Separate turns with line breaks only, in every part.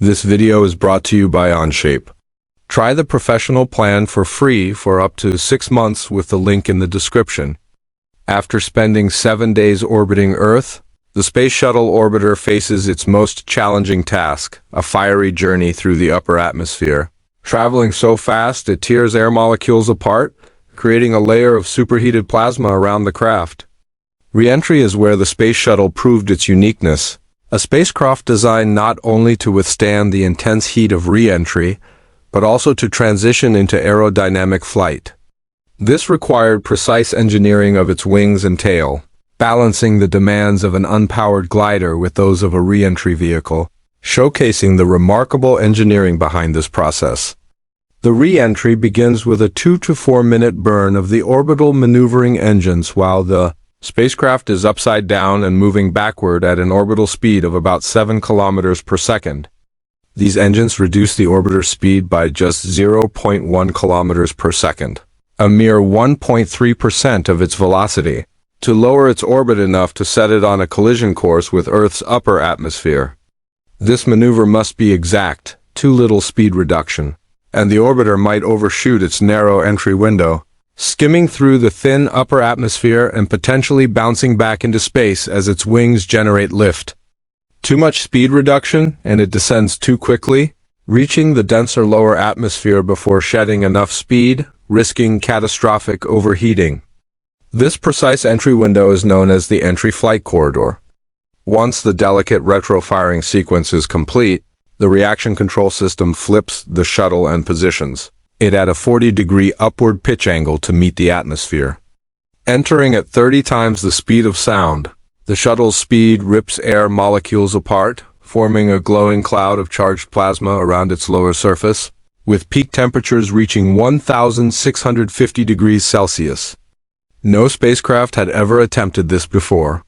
This video is brought to you by Onshape. Try the professional plan for free for up to 6 months with the link in the description. After spending 7 days orbiting Earth, the Space Shuttle orbiter faces its most challenging task, a fiery journey through the upper atmosphere. Traveling so fast it tears air molecules apart, creating a layer of superheated plasma around the craft. Re-entry is where the Space Shuttle proved its uniqueness, a spacecraft designed not only to withstand the intense heat of re-entry, but also to transition into aerodynamic flight. This required precise engineering of its wings and tail, balancing the demands of an unpowered glider with those of a re-entry vehicle, showcasing the remarkable engineering behind this process. The re-entry begins with a 2 to 4 minute burn of the orbital maneuvering engines while the spacecraft is upside down and moving backward at an orbital speed of about 7 kilometers per second. These engines reduce the orbiter's speed by just 0.1 kilometers per second, a mere 1.3% of its velocity, to lower its orbit enough to set it on a collision course with Earth's upper atmosphere. This maneuver must be exact, too little speed reduction, and the orbiter might overshoot its narrow entry window, skimming through the thin upper atmosphere and potentially bouncing back into space as its wings generate lift. Too much speed reduction, and it descends too quickly, reaching the denser lower atmosphere before shedding enough speed, risking catastrophic overheating. This precise entry window is known as the entry flight corridor. Once the delicate retro-firing sequence is complete, the reaction control system flips the shuttle and positions it at a 40-degree upward pitch angle to meet the atmosphere. Entering at 30 times the speed of sound, the shuttle's speed rips air molecules apart, forming a glowing cloud of charged plasma around its lower surface, with peak temperatures reaching 1,650 degrees Celsius. No spacecraft had ever attempted this before.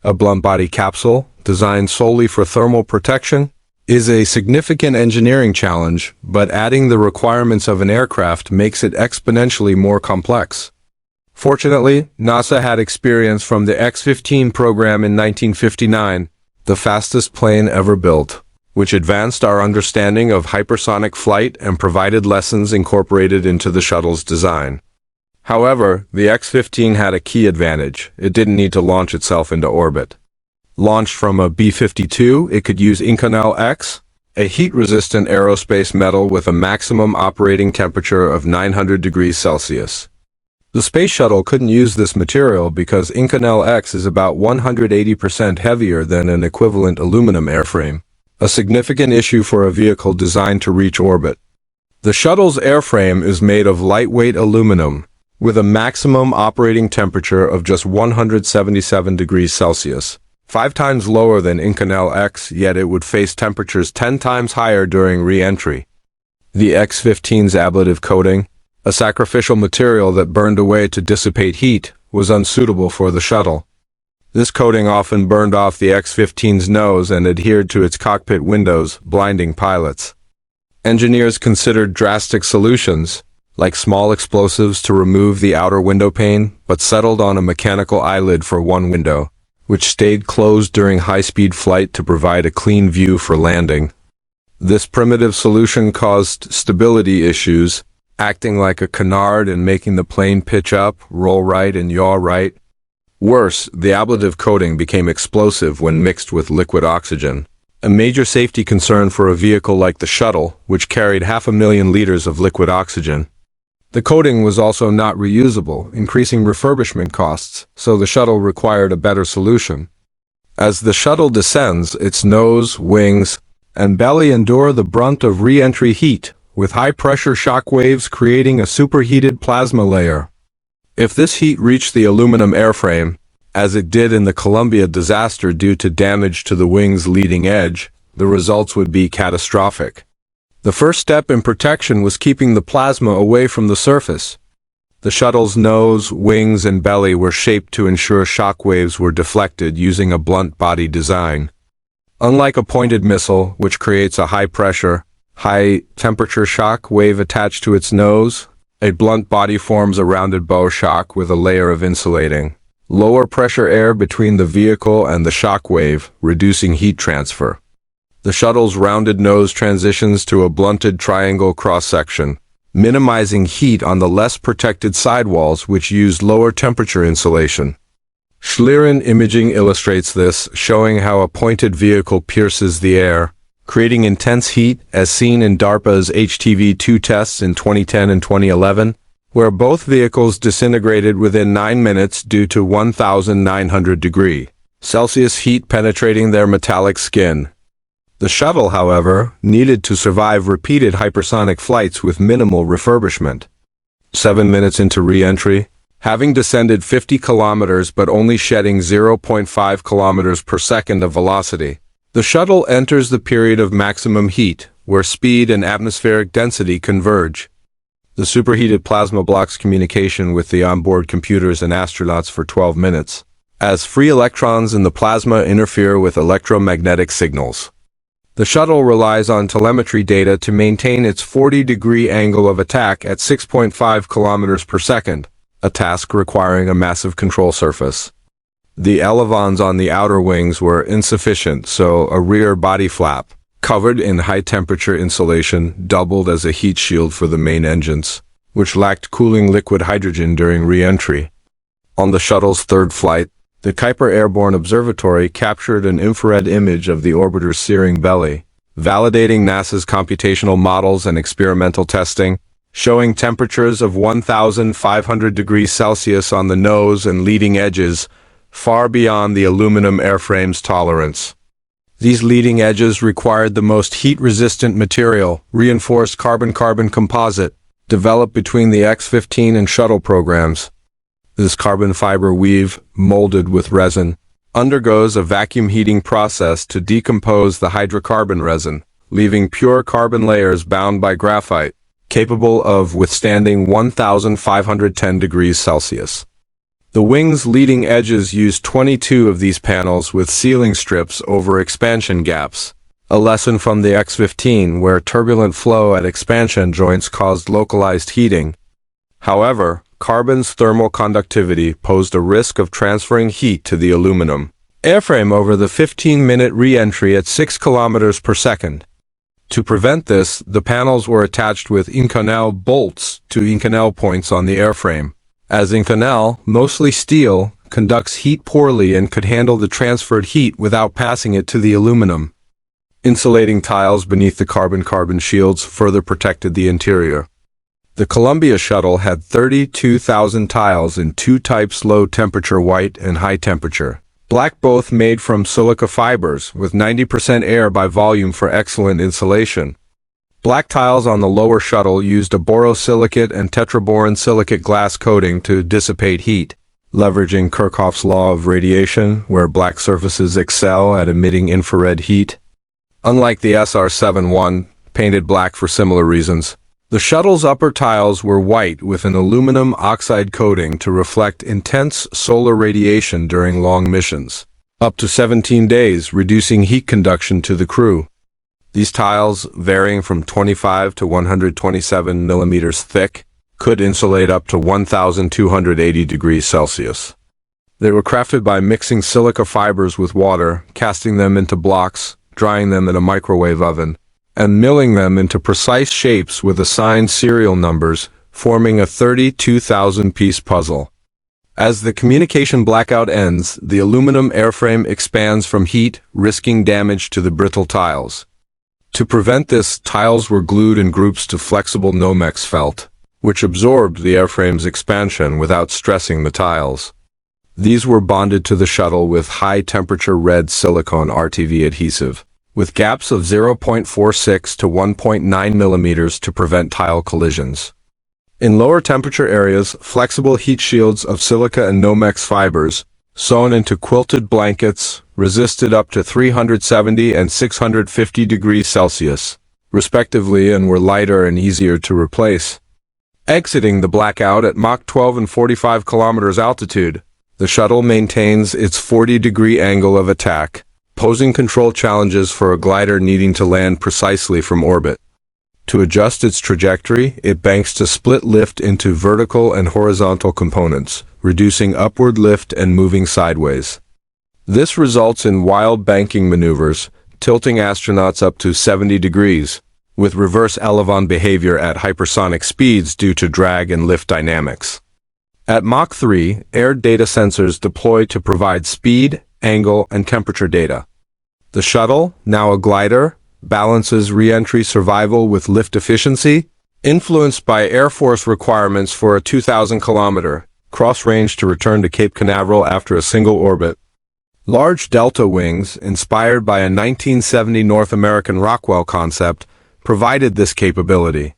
A blunt-body capsule, designed solely for thermal protection, is a significant engineering challenge, but adding the requirements of an aircraft makes it exponentially more complex. Fortunately, NASA had experience from the X-15 program in 1959, the fastest plane ever built, which advanced our understanding of hypersonic flight and provided lessons incorporated into the shuttle's design. However, the X-15 had a key advantage: it didn't need to launch itself into orbit. Launched from a B-52, it could use Inconel X, a heat-resistant aerospace metal with a maximum operating temperature of 900 degrees Celsius. The Space Shuttle couldn't use this material because Inconel X is about 180% heavier than an equivalent aluminum airframe, a significant issue for a vehicle designed to reach orbit. The shuttle's airframe is made of lightweight aluminum, with a maximum operating temperature of just 177 degrees Celsius. 5 times lower than Inconel X, yet it would face temperatures 10 times higher during re-entry. The X-15's ablative coating, a sacrificial material that burned away to dissipate heat, was unsuitable for the shuttle. This coating often burned off the X-15's nose and adhered to its cockpit windows, blinding pilots. Engineers considered drastic solutions, like small explosives to remove the outer window pane, but settled on a mechanical eyelid for one window, which stayed closed during high-speed flight to provide a clean view for landing. This primitive solution caused stability issues, acting like a canard and making the plane pitch up, roll right, and yaw right. Worse, the ablative coating became explosive when mixed with liquid oxygen, a major safety concern for a vehicle like the shuttle, which carried 500,000 liters of liquid oxygen. The coating was also not reusable, increasing refurbishment costs, so the shuttle required a better solution. As the shuttle descends, its nose, wings, and belly endure the brunt of re-entry heat, with high-pressure shock waves creating a superheated plasma layer. If this heat reached the aluminum airframe, as it did in the Columbia disaster due to damage to the wing's leading edge, the results would be catastrophic. The first step in protection was keeping the plasma away from the surface. The shuttle's nose, wings, and belly were shaped to ensure shock waves were deflected using a blunt body design. Unlike a pointed missile, which creates a high-pressure, high-temperature shock wave attached to its nose, a blunt body forms a rounded bow shock with a layer of insulating, lower pressure air between the vehicle and the shock wave, reducing heat transfer. The shuttle's rounded nose transitions to a blunted triangle cross-section, minimizing heat on the less protected sidewalls which used lower temperature insulation. Schlieren imaging illustrates this, showing how a pointed vehicle pierces the air, creating intense heat as seen in DARPA's HTV-2 tests in 2010 and 2011, where both vehicles disintegrated within 9 minutes due to 1,900 degrees Celsius heat penetrating their metallic skin. The shuttle, however, needed to survive repeated hypersonic flights with minimal refurbishment. 7 minutes into re-entry, having descended 50 kilometers but only shedding 0.5 kilometers per second of velocity, the shuttle enters the period of maximum heat, where speed and atmospheric density converge. The superheated plasma blocks communication with the onboard computers and astronauts for 12 minutes, as free electrons in the plasma interfere with electromagnetic signals. The shuttle relies on telemetry data to maintain its 40-degree angle of attack at 6.5 kilometers per second, a task requiring a massive control surface. The elevons on the outer wings were insufficient, so a rear body flap, covered in high-temperature insulation, doubled as a heat shield for the main engines, which lacked cooling liquid hydrogen during re-entry. On the shuttle's third flight, the Kuiper Airborne Observatory captured an infrared image of the orbiter's searing belly, validating NASA's computational models and experimental testing, showing temperatures of 1,500 degrees Celsius on the nose and leading edges, far beyond the aluminum airframe's tolerance. These leading edges required the most heat-resistant material, reinforced carbon-carbon composite, developed between the X-15 and shuttle programs. This carbon fiber weave, molded with resin, undergoes a vacuum heating process to decompose the hydrocarbon resin, leaving pure carbon layers bound by graphite, capable of withstanding 1,510 degrees Celsius. The wing's leading edges use 22 of these panels with sealing strips over expansion gaps, a lesson from the X-15 where turbulent flow at expansion joints caused localized heating. However, carbon's thermal conductivity posed a risk of transferring heat to the aluminum airframe over the 15-minute re-entry at 6 kilometers per second. To prevent this, the panels were attached with Inconel bolts to Inconel points on the airframe, as Inconel, mostly steel, conducts heat poorly and could handle the transferred heat without passing it to the aluminum. Insulating tiles beneath the carbon-carbon shields further protected the interior. The Columbia shuttle had 32,000 tiles in two types: low-temperature white and high-temperature black, both made from silica fibers, with 90% air by volume for excellent insulation. Black tiles on the lower shuttle used a borosilicate and tetraboron silicate glass coating to dissipate heat, leveraging Kirchhoff's law of radiation, where black surfaces excel at emitting infrared heat. Unlike the SR-71, painted black for similar reasons, the shuttle's upper tiles were white with an aluminum oxide coating to reflect intense solar radiation during long missions, up to 17 days, reducing heat conduction to the crew. These tiles, varying from 25 to 127 millimeters thick, could insulate up to 1,280 degrees Celsius. They were crafted by mixing silica fibers with water, casting them into blocks, drying them in a microwave oven, and milling them into precise shapes with assigned serial numbers, forming a 32,000-piece puzzle. As the communication blackout ends, the aluminum airframe expands from heat, risking damage to the brittle tiles. To prevent this, tiles were glued in groups to flexible Nomex felt, which absorbed the airframe's expansion without stressing the tiles. These were bonded to the shuttle with high-temperature red silicone RTV adhesive, with gaps of 0.46 to 1.9 millimeters to prevent tile collisions. In lower temperature areas, flexible heat shields of silica and Nomex fibers, sewn into quilted blankets, resisted up to 370 and 650 degrees Celsius, respectively, and were lighter and easier to replace. Exiting the blackout at Mach 12 and 45 kilometers altitude, the shuttle maintains its 40-degree angle of attack, posing control challenges for a glider needing to land precisely from orbit. To adjust its trajectory, it banks to split lift into vertical and horizontal components, reducing upward lift and moving sideways. This results in wild banking maneuvers, tilting astronauts up to 70 degrees, with reverse elevon behavior at hypersonic speeds due to drag and lift dynamics. At Mach 3, air data sensors deploy to provide speed, angle, and temperature data. The shuttle, now a glider, balances re-entry survival with lift efficiency, influenced by Air Force requirements for a 2,000-kilometer cross-range to return to Cape Canaveral after a single orbit. Large delta wings, inspired by a 1970 North American Rockwell concept, provided this capability.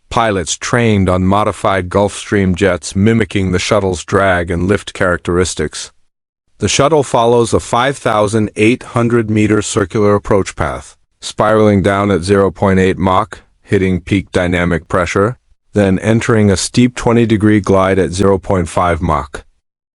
Pilots trained on modified Gulfstream jets mimicking the shuttle's drag and lift characteristics. The shuttle follows a 5,800-meter circular approach path, spiraling down at 0.8 Mach, hitting peak dynamic pressure, then entering a steep 20-degree glide at 0.5 Mach.